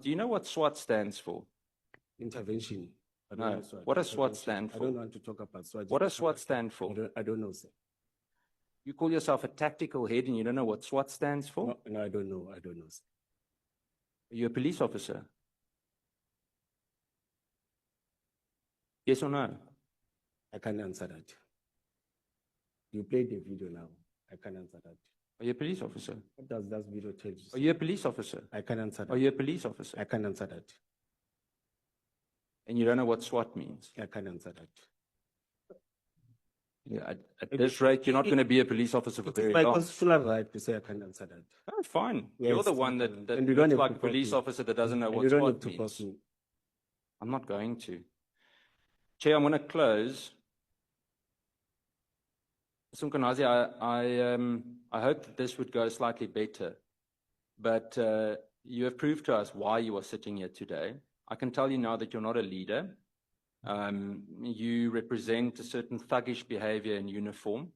Do you know what SWAT stands for? Intervention. I don't No. know SWAT. What does SWAT Intervention. stand I for? don't want to talk about SWAT. What does SWAT stand for? I don't know, sir. You call yourself a tactical head and you don't know what SWAT stands for? No, I don't know. I don't know, sir. Are you a police officer? Yes or no? I can't answer that. You played the video now. I can't answer that. Are you a police officer? What does that video tell you, sir? Are you a police officer? I can't answer that. Are you a police officer? I can't answer that. And you don't know what SWAT means? I can't answer that. Yeah, at this rate, you're not going to be a police officer for very My long. constitutional right to say I can't answer that. Oh, fine. Yes, You're the one that and you don't looks have like to a police force me. officer that doesn't know And what you don't SWAT need to means. force me. I'm not going to. Chair, I'm going to close. Mr. Mkhwanazi, I hope that this would go slightly better, but you have proved to us why you are sitting here today. I can tell you now that you're not a leader. You represent a certain thuggish behavior in uniform,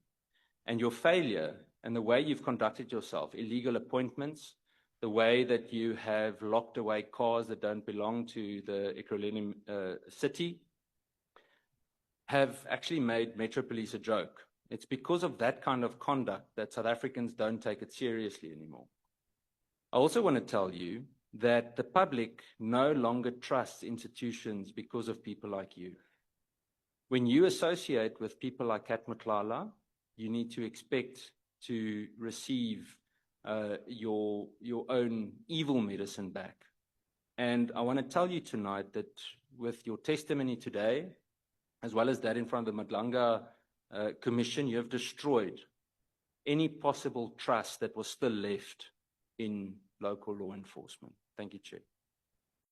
and your failure and the way you've conducted yourself, illegal appointments, the way that you have locked away cars that don't belong to the Ekurhuleni city, have actually made Metro Police a joke. It's because of that kind of conduct that South Africans don't take it seriously anymore. I also want to tell you that the public no longer trusts institutions because of people like you. When you associate with people like Kat Matlala, you need to expect to receive your own evil medicine back. And I want to tell you tonight that with your testimony today, as well as that in front of the Madlanga Commission, you have destroyed any possible trust that was still left in local law enforcement. Thank you, Chair.